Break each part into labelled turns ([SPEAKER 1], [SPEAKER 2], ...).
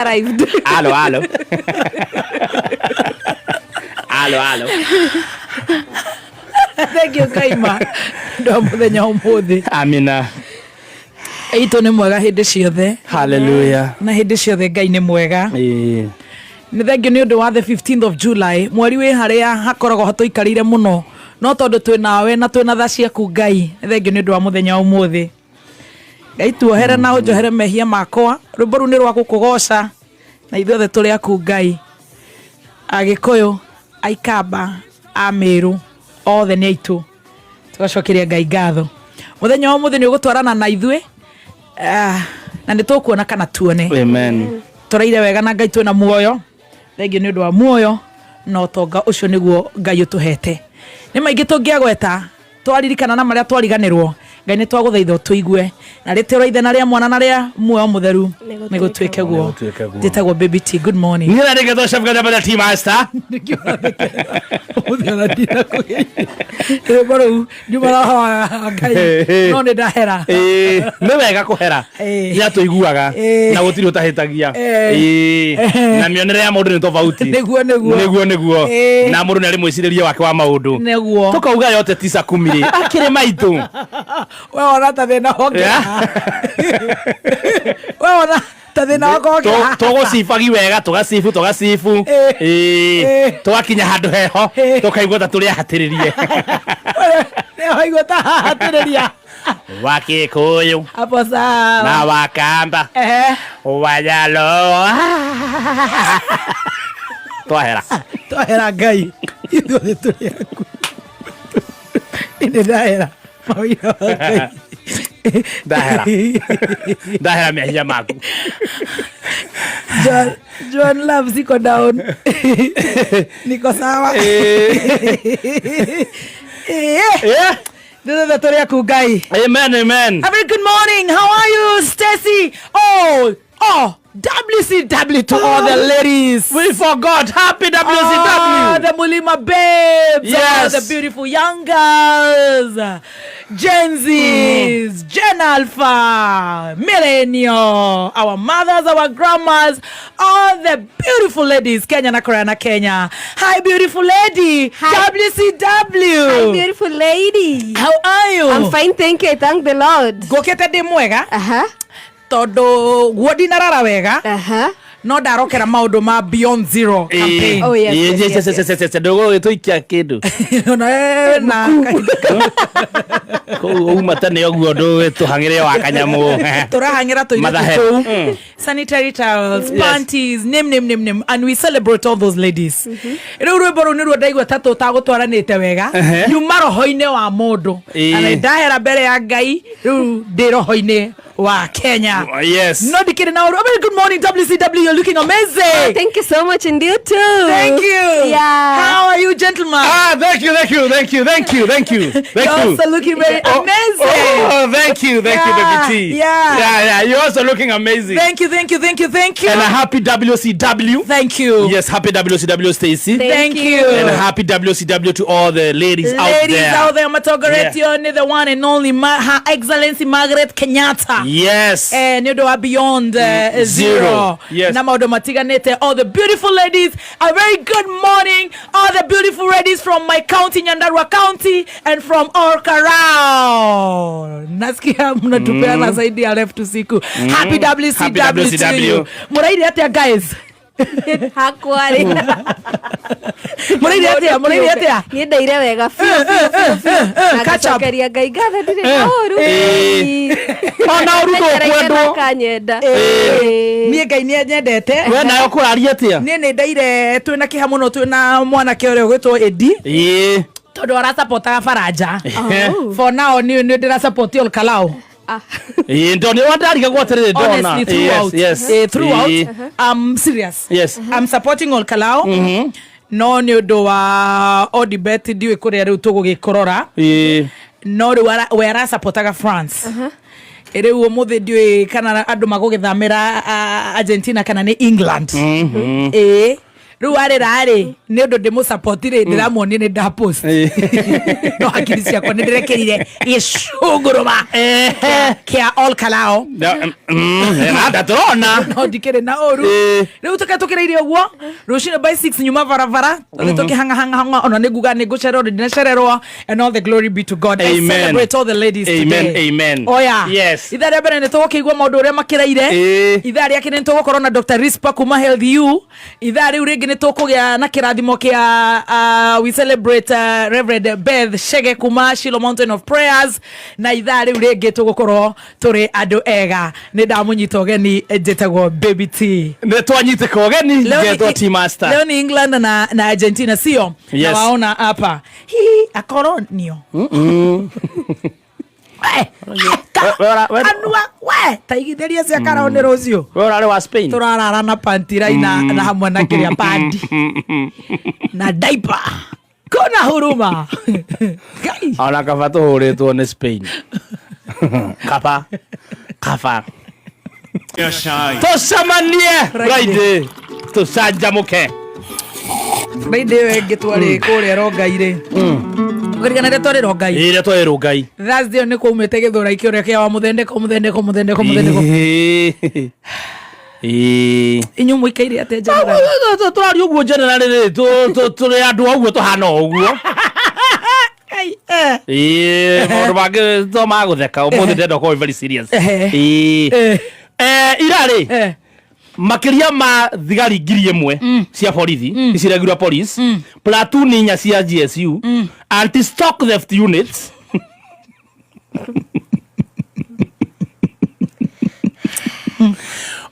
[SPEAKER 1] arrived.
[SPEAKER 2] Halo. Halo.
[SPEAKER 1] Thank you Kaima. Ndo muthenya umuthi.
[SPEAKER 2] Amina.
[SPEAKER 1] Ito nĩ mwega hĩndĩ ciothe.
[SPEAKER 2] Hallelujah.
[SPEAKER 1] Na hĩndĩ ciothe Ngai nĩ mwega. Nĩ thengio nĩ ũndũ wa the 15th of July. Mweri wĩ harĩa hakoragwo hatũikarĩire mũno. No tondũ twĩ nawe na twĩ na tha ciaku Ngai. Nĩ thengio nĩ ũndũ wa muthenya umuthi. Ngai tuohere na ũnjohere mehia makwa. Rwĩmbo rũu nĩ rwa gũkũgoca. Na ithuothe tũrĩ aku Ngai. Agĩkũyũ, Aikamba, Amĩrũ, othe nĩ aitũ. Tugacokeria Ngai ngatho. Muthenya wa umuthi nĩ ũgũtwarana na ithuĩ. Na nĩ tũkuona kana tuone.
[SPEAKER 2] Amen.
[SPEAKER 1] Tũraire wega na Ngai twĩna muoyo. Thengio nĩ ũndũ wa muoyo na ũtonga ũcio nĩguo Ngai ũtũhete. Nĩ maingĩ tũngĩagweta twaririkana na marĩa twariganĩrwo. Ngai nĩ twagũthaitha tũigue na rĩtĩro ithe na rĩa mwana na rĩa muoyo mutheru nĩ gũtuĩke guo. Njĩtagwo Baby T. Good morning.
[SPEAKER 2] Nĩ rĩngĩ tũcoka kwa T Master.
[SPEAKER 1] Mũthenya ndina kũgĩa. Rĩmbo rĩu nyumara Ngai no nĩ ndahera.
[SPEAKER 2] Nĩ wega kũhera. Ya tũiguaga na gũtirĩ ũtahĩtagia. Na mĩonere ya mũndũ nĩ tofauti. Nĩguo. Na mũndũ nĩ arĩ mwĩcirĩrie wake wa maũndũ. Nĩguo. Tukauga yote tisa kumiri. Akĩrĩ maitũ.
[SPEAKER 1] Wewe ona ta thina hongera. Wewe ona ta thina hongera.
[SPEAKER 2] Tũgũcibagi wega tũgacibu. Tũgakinya handũ heho tũkaigua ta tũrĩ ahatĩrĩrie.
[SPEAKER 1] Nĩ haigua ta ahatĩrĩria.
[SPEAKER 2] Wakikuyu.
[SPEAKER 1] Hapo sawa.
[SPEAKER 2] Na Wakamba. Wajalo. Twahera
[SPEAKER 1] Ngai. Ithuothe tũrĩ aku. Nĩ ndahera.
[SPEAKER 2] Dahera mehia maku.
[SPEAKER 1] John Love siko down. Niko sawa. This is the Toria Kugai.
[SPEAKER 2] Amen.
[SPEAKER 1] A very good morning. How are you, Stacy? Oh, WCW to all the ladies.
[SPEAKER 2] We forgot. Happy WCW.
[SPEAKER 1] The Mulima babes.
[SPEAKER 2] Yes.
[SPEAKER 1] The beautiful young girls. Gen Zs, Gen Alpha, Millennial, our mothers, our grandmas, all the beautiful ladies, Kenya na Korea na Kenya. Hi, beautiful lady. Hi. WCW.
[SPEAKER 3] Hi, beautiful lady.
[SPEAKER 1] How are you?
[SPEAKER 3] I'm fine, thank you. Thank the Lord.
[SPEAKER 1] Gokete de mwega. Todo wodi narara wega. No darokera maundu ma Beyond Zero campaign.
[SPEAKER 3] Oh yes.
[SPEAKER 2] Dogo itoikia kindu.
[SPEAKER 1] Na
[SPEAKER 2] matane oguo ndo tuhangire wa kanyamu.
[SPEAKER 1] Turahangira toigu. Sanitary towels, panties, name, and we celebrate all those ladies. Rwĩmbo nĩ rwendagwo tatu tagũtwaranĩte wega. Nyuma roho-inĩ wa mũndũ. Na ndahera mbere ya Ngai rĩu ndĩ roho-inĩ wa Kenya.
[SPEAKER 2] Yes.
[SPEAKER 1] No dikiri now. Very good morning WCW. You're looking amazing.
[SPEAKER 3] Oh, thank you so much and you too.
[SPEAKER 1] Thank you.
[SPEAKER 3] Yeah.
[SPEAKER 1] How are you, gentlemen?
[SPEAKER 2] Thank you.
[SPEAKER 1] You're also looking very amazing.
[SPEAKER 2] Oh, thank you, Baby T.
[SPEAKER 1] Yeah.
[SPEAKER 2] You're also looking amazing.
[SPEAKER 1] Thank you.
[SPEAKER 2] And a happy WCW.
[SPEAKER 1] Thank you.
[SPEAKER 2] Yes, happy WCW, Stacy.
[SPEAKER 1] Thank you.
[SPEAKER 2] And a happy WCW to all the ladies out there.
[SPEAKER 1] Ladies out there, Matogoretion, the one and only Her Excellency Margaret Kenyatta.
[SPEAKER 2] Yes.
[SPEAKER 1] And you know, Beyond Zero.
[SPEAKER 2] Yes.
[SPEAKER 1] All the beautiful ladies, a very good morning. All the beautiful ladies from my county, Nyandarua County, and from Orkarao. Nasikia mnatupeana zaidi ya left usiku. Happy WCW to you. Muraidi atia guys.
[SPEAKER 3] Hakwari.
[SPEAKER 1] Muraidi atia.
[SPEAKER 3] Ni ndaire wega. Nakacokeria Ngai ngatho ndire nauru.
[SPEAKER 2] Ona urugo kwendo.
[SPEAKER 3] Kanyenda.
[SPEAKER 1] Niĩ Ngai nĩ nyendete.
[SPEAKER 2] We nayo kũraria atia?
[SPEAKER 1] Niĩ nĩ ndaire twĩna kĩha mũno twĩna mwanake ũrĩa ũgwĩtwo Eddie. Tondũ arasupportaga Faranja. For now nĩ ndĩrasupport Olkalau.
[SPEAKER 2] Don't want to go to the
[SPEAKER 1] honestly throughout. I'm serious.
[SPEAKER 2] Yes.
[SPEAKER 1] I'm supporting Olkalau. No nĩ ũndũ wa Odibet ndiũĩ kũrĩa rĩu tũgũgĩkorora. No we arasupportaga France. Rĩu ũmũthĩ ndiũĩ kana andũ magũgĩthamĩra Argentina kana nĩ England. riu arä nä å ndå ndä må support rä ndä ramuonie nä ndapost no hakiri ciakwa nä ndä rekerire gä cångå rå ma kä a all kalao
[SPEAKER 2] ndatårona
[SPEAKER 1] no ndikä rä na å ru rä u tå tå kä rä irie å guo rå cinä by 6 nyuma barabara tå kä hangahanga ona nä nguga nä ngå cererwo ndä nacererwo and all the glory be to God. I celebrate all the ladies today.
[SPEAKER 2] Amen.
[SPEAKER 1] Oya.
[SPEAKER 2] Yes.
[SPEAKER 1] Ithaa rĩa mbere nĩ tũgũkĩigua maũndũ ũrĩa makĩraire. Ithaa rĩa kerĩ nĩ tũgũkorwo na Dr. Rispa kuma Health U. Ithaa rĩu rĩngĩ nĩ tũkũgĩa na kĩrathimo kĩa we celebrate Reverend Beth Shege kuma Shiloh Mountain of Prayers. Na ithaa rĩu rĩngĩ tũgũkorwo tũrĩ andũ ega. Nĩ ndamũnyita ũgeni njĩtagwo Baby T.
[SPEAKER 2] Nĩ twanyitĩka ũgeni njĩtwo T Master.
[SPEAKER 1] Leo ni England na Argentina sio?
[SPEAKER 2] Yes.
[SPEAKER 1] Na waona hapa. Akoronio. Anua we taigithiria cia karaone rucio
[SPEAKER 2] we urare wa Spain
[SPEAKER 1] turarara na pantira na hamwe na kiria pandi na diaper kona huruma
[SPEAKER 2] ona kaba tuhuritwo ni Spain kaba tucemanie Friday tucanjamuke
[SPEAKER 1] Friday wenge twari kuria Rongai-ri Gurigana rä twarä rongai
[SPEAKER 2] rä twarä rongai
[SPEAKER 1] Thursday nä kå umä te gä thå ra ikä å rä a kä a wa må thendeko inyuä må ikaire atä
[SPEAKER 2] tå rario å guo generally rä tå rä andå auguo tå hana å guo maå ndå mangä to magå theka å må thä ndenda å very serious irarä makiria ma thigari 1,000 cia borithi cia regular police platoon 4 cia GSU anti stock theft units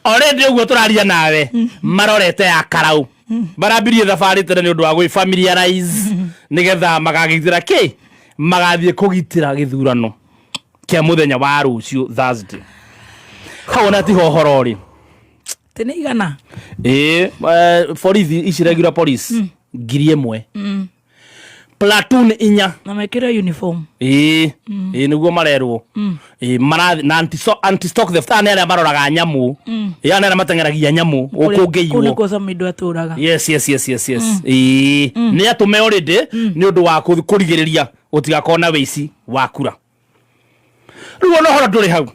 [SPEAKER 2] already uguo turaria nawe marorete ya karau barambirie thabarĩ tene nĩ ũndũ wa gwĩ familiarize nĩgetha magagitĩra kĩ magathiĩ kũgitĩra gĩthurano kĩa mũthenya wa rũciũ Thursday hau na ti hohoro rĩ
[SPEAKER 1] tene igana
[SPEAKER 2] borithi ici regular police 1,000 platoon 4
[SPEAKER 1] na mekĩra uniform
[SPEAKER 2] nĩguo marerwo marathi na anti stock theft ane arĩa maroraga nyamũ ane arĩa mateng'eragia nyamũ ũkũngĩiwo
[SPEAKER 1] nĩ kũca mũndũ atũraga
[SPEAKER 2] yes nĩ atũme already nĩ ũndũ wa kũrigĩrĩria ũtigakorwo na wĩici wa kura rĩu ona horo ndũrĩ hau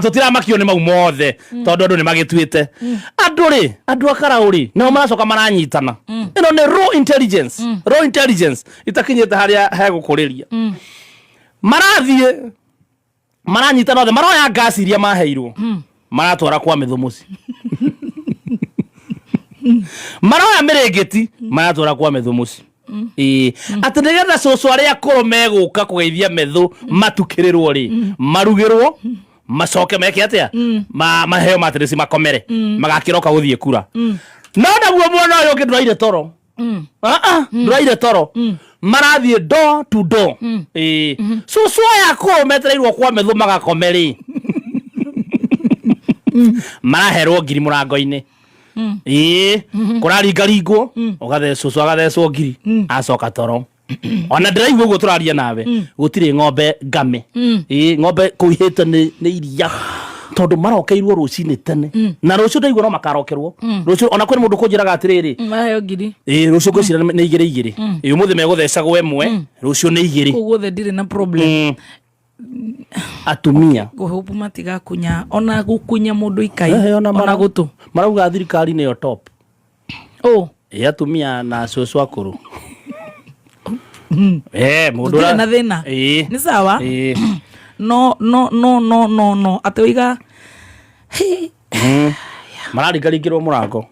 [SPEAKER 2] tũtiramakio nĩ mau mothe tondũ andũ nĩ magĩtuĩte andũ akaraũrĩ nao maracoka maranyitana ĩno nĩ raw intelligence itakinyĩte harĩa hegũkũrĩria marathiĩ maranyitana othe maroya ngasi iria maheirwo maratwara kwa mĩthũ mũci maroya mĩrĩngĩti maratwara kwa mĩthũ mũci atĩ nĩgetha cũcũ arĩa akũrũ megũka kũgeithia mĩthũ matukĩrĩrwo rĩ marugĩrwo macoke meke atia maheo matresi makomere magakiroka guthie kura no naguo mwana uyu ngi nduraire toro nduraire toro marathie door to door cucu aya ko metereirwo kwa methu magakomeri maraherwo ngiri murango-ini kuraringaringwo ugathecwo agathecwo ngiri acoka toro ona ndiraigua uguo turaria nawe gutire ng'ombe ngame ng'ombe kuihite ni iria tondu marokeirwo rucini tene na rucio ndaigua no makarokerwo rucio ona kwĩ mũndũ kũnjĩraga atĩrĩrĩ
[SPEAKER 1] maheo ngiri
[SPEAKER 2] rucio ngwĩciria nĩ igĩrĩ ũmũthĩ megũthecagwo ĩmwe rucio nĩ igĩrĩ
[SPEAKER 1] ũguothe ndirĩ na problem
[SPEAKER 2] atumia
[SPEAKER 1] ngũhope matigakunya ona gũkunya mũndũ ikai ona gũtũ
[SPEAKER 2] marauga thirikari nĩyo top atumia na cucu akũrũ mundu
[SPEAKER 1] na thina ni sawa no atoiga
[SPEAKER 2] mararingaringirwo murango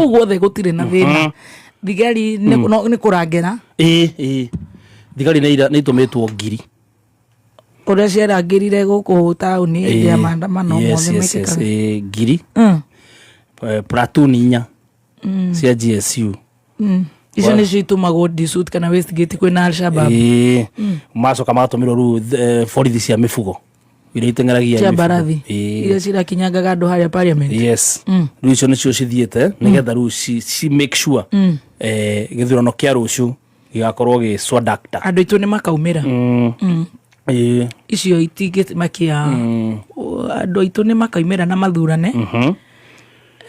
[SPEAKER 1] guothe gutire na thina thigari ni kurangera
[SPEAKER 2] thigari nĩ itumitwo ngiri
[SPEAKER 1] uria ciarangirire guku tauni ya maandamano mothe mekĩkaga
[SPEAKER 2] ngiri platoon 4 cia GSU
[SPEAKER 1] icio nĩ citumagwo disut kana Westgate kwĩna Al-Shabaab
[SPEAKER 2] macoka magatũmirwo rĩu borithi cia mĩbugo iria iteng'eragia
[SPEAKER 1] cia mbarathi iria cirakinyangaga andũ harĩa parliament
[SPEAKER 2] rĩu icio nĩcio cithiĩte nĩgetha rĩu ci make sure gĩthurano kĩa rũciũ gĩgakorwo gĩ swadact
[SPEAKER 1] andũ aitũ nĩ makaumĩra icio itingĩmakia andũ aitũ nĩ makaumĩra na mathurane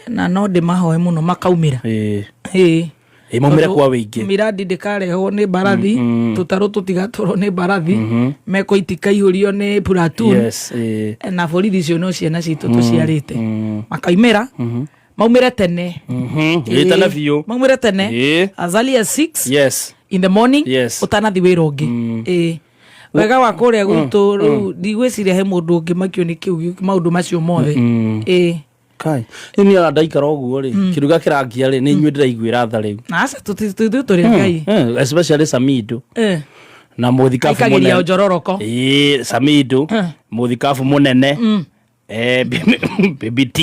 [SPEAKER 1] na no ndimahoe muno makaumira
[SPEAKER 2] maumire kwa wĩingĩ
[SPEAKER 1] miradi ndikarehwo nĩ mbarathi tũtarũ tũtigatũrwo nĩ mbarathi meko itikaihũrio nĩ platoon na borithi icio no ciana citũ tũciarĩte makaumĩra maumire tene
[SPEAKER 2] tene biũ
[SPEAKER 1] maumire tene as early as 6 in the morning ũtanathi wĩra ũngĩ wega wa kũrĩa gwitũ rĩu ndigwĩciria he mũndũ ũngĩ makio nĩ kĩu maũndũ macio mothe
[SPEAKER 2] kai ni ara ndaikara ũguo rĩ kiruga kĩrangia rĩ nĩ inyuĩ ndĩraiguĩra tha rĩu
[SPEAKER 1] aca tũrĩ ngai
[SPEAKER 2] especially Samido na mũthikabu mũnene
[SPEAKER 1] aikageria njororoko
[SPEAKER 2] Samido mũthikabu mũnene BBT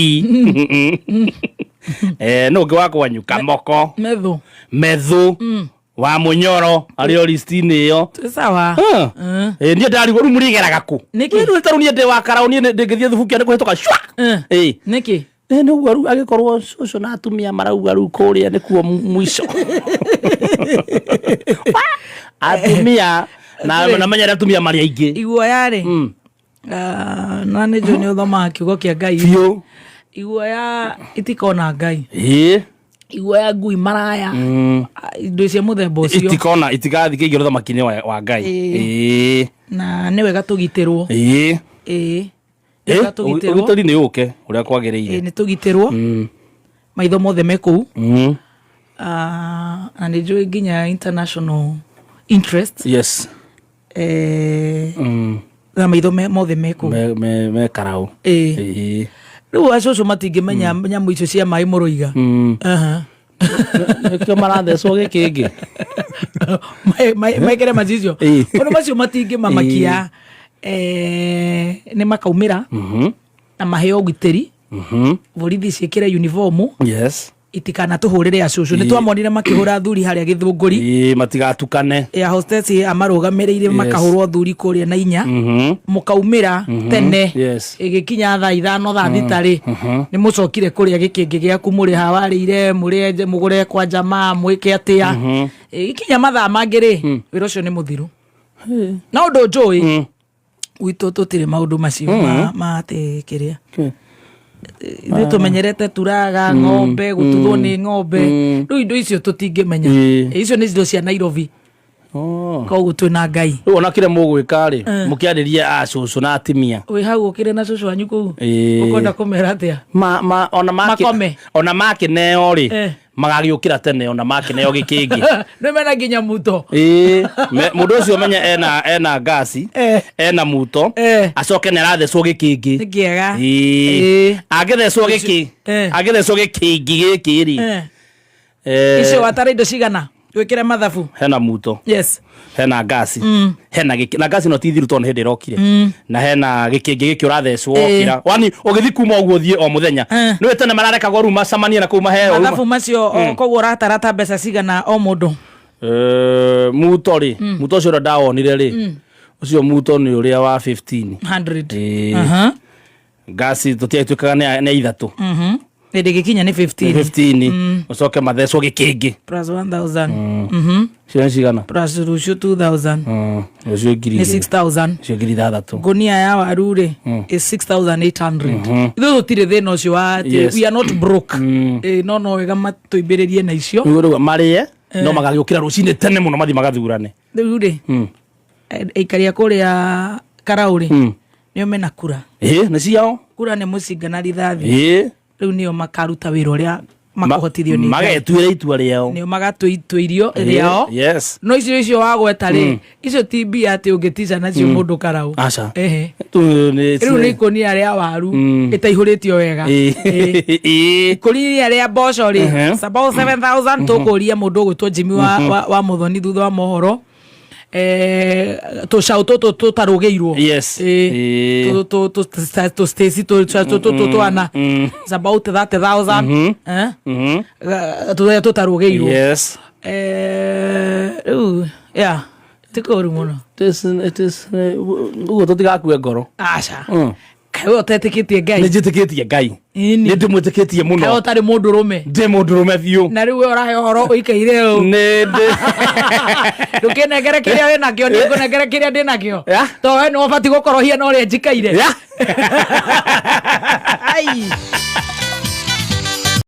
[SPEAKER 2] no ũngĩ wakwa nyuka moko methu wa Munyoro ari o listini iyo
[SPEAKER 1] sawa
[SPEAKER 2] niĩ ndarigwo rĩu mũrĩgeraga kũ nĩkĩ tarũ niĩ ndĩ wakara niĩ ndĩngĩthiĩ thubukia nĩ kũhĩtũka shwa
[SPEAKER 1] nĩkĩ
[SPEAKER 2] nĩ uguo rĩu agĩkorwo cũcũ na atumia marauga rĩu kũrĩa nĩkuo mũico atumia na menyere atumia marĩ aingĩ
[SPEAKER 1] iguoya rĩ na nĩ njũ nĩ ũthomaga kiugo kĩa Ngai
[SPEAKER 2] biũ
[SPEAKER 1] iguoya itikona Ngai iguoya ngui maraya indo cia mũthemba ũcio
[SPEAKER 2] itigathi kĩingĩ ũthamaki-inĩ wa Ngai
[SPEAKER 1] na nĩ wega tũgitĩrwo
[SPEAKER 2] ũgitĩri nĩ ũke ũrĩa kwagĩrĩire
[SPEAKER 1] nĩ tũgitĩrwo maitho mothe me kũu na nĩ njũĩ nginya international interest na maitho mothe me kũu
[SPEAKER 2] me karaũ
[SPEAKER 1] rĩu acũcũ matingĩmenya nyamũ icio cia maĩ mũrũiga
[SPEAKER 2] nĩkĩo marathecwo gĩkĩngĩ
[SPEAKER 1] mekere macicio ũndũ macio matingĩmamakia nĩ makaumĩra na maheo ũgitĩri borithi ciĩkĩre uniform itikanatũhũrĩre acũcũ nĩ twamonire makĩhũra thuri harĩa Gĩthũngũri
[SPEAKER 2] matigatukane
[SPEAKER 1] hostess amarũgamĩrĩire makahũrwo thuri kũrĩa na inya mũkaumĩra tene ĩgĩkinya thaa 5 thaa 6 nĩ mũcokire kũrĩa gĩkĩngĩ gĩaku mũrĩ hawarĩire mũrĩenje mũgũre kwa jamaa mwĩke atĩa ikinya mathaa mangĩ rĩ wĩra ũcio nĩ mũthiru na ũndũ njũĩ gwitũ tũtirĩ maũndũ macio matĩ kĩrĩa ithuĩ tũmenyerete turaga ng'ombe gũtuthwo nĩ ng'ombe rĩu indo icio tũtingĩmenya icio nĩ indo cia Nairobi koguo twĩna Ngai
[SPEAKER 2] rĩu ona kĩrĩa mũgwĩka rĩ mũkĩarĩrie acũcũ na atimia
[SPEAKER 1] wĩ hau ũkĩrĩ na cũcũ wanyu kũu ũkwenda kũmera atĩa
[SPEAKER 2] ona makĩneo rĩ magagĩũkĩra tene ona makĩneo gĩkĩngĩ
[SPEAKER 1] nĩ mena nginya muto
[SPEAKER 2] mũndũ ũcio menya ena ngasi ena muto acoke nĩ arathecwo gĩkĩngĩ
[SPEAKER 1] nĩ kĩega
[SPEAKER 2] agĩthecwo gĩkĩngĩ gĩkĩ rĩ
[SPEAKER 1] icio watara indo cigana gwĩkĩra mathabu
[SPEAKER 2] hena muto hena ngasi na ngasi no ti thiru tondũ hĩndĩ ĩrokire na hena gĩkĩngĩ gĩkĩ ũrathecwo okĩra wani ũgĩthi kuma ũguo thiĩ o mũthenya nĩ wĩ tene mararekagwo rĩu macamanie na kũu maheo
[SPEAKER 1] mathabu macio koguo ũratarata mbeca cigana o mũndũ
[SPEAKER 2] muto rĩ muto ũcio ũrĩa ndawonire rĩ ũcio muto nĩ ũrĩa wa
[SPEAKER 1] 1500
[SPEAKER 2] ngasi tũtiagĩtuĩkaga nĩ ithatũ
[SPEAKER 1] hĩndĩ gĩkinya nĩ
[SPEAKER 2] 15 ũcoke mathecwo gĩkĩngĩ
[SPEAKER 1] plus 1000
[SPEAKER 2] cio nĩ cigana
[SPEAKER 1] plus rũciũ 2000
[SPEAKER 2] rũciũ ngiri
[SPEAKER 1] nĩ 6000
[SPEAKER 2] cio ngiri 6
[SPEAKER 1] ngunia ya waru rĩ is 6800 ithuĩ tũtirĩ thĩna ũcio wa we are not broke no wega matũimbĩrĩrie na icio
[SPEAKER 2] rĩu marĩe no magagĩũkĩra rũcinĩ tene mũno mathiĩ magathurane
[SPEAKER 1] rĩu rĩ aikaria kũrĩa Karaũ rĩ nĩo mena kura
[SPEAKER 2] nĩ ciao
[SPEAKER 1] kura nĩ mũcinga na rithathi rĩu nĩo makaruta wĩra ũrĩa makũhotithio nĩ
[SPEAKER 2] magetuĩra itua rĩao
[SPEAKER 1] nĩo magatũirio rĩao no icio wagweta rĩ icio ti mbia atĩ ũngĩtica nacio mũndũ Karaũ rĩu nĩ ikũnia rĩa waru ĩtaihũrĩtio wega ikũnia rĩa mboco rĩ about 7000 tũkũria mũndũ ũgwĩtwo Jimmy wa Muthoni thutha wa mohoro tũcaũ tũtũ tũtarũgĩirwo tũstaci twana about 30,000 tũrĩa tũtarũgĩirwo rĩu ti kũru mũno
[SPEAKER 2] ũguo tũtigakue ngoro
[SPEAKER 1] aca kaĩ ũtetĩkĩtie Ngai
[SPEAKER 2] nĩ njĩtĩkĩtie Ngai nĩ ndĩmwĩtĩkĩtie mũno
[SPEAKER 1] kaĩ ũtarĩ mũndũrũme
[SPEAKER 2] ndĩ mũndũrũme biũ
[SPEAKER 1] na rĩu ũrahe ũhoro ũikaire ũũ ndũkĩnengere kĩrĩa wĩ nakĩo nĩ ngũnengere kĩrĩa ndĩ nakĩo to we nĩ ũbatiĩ gũkorwo hiana ũrĩa njikaire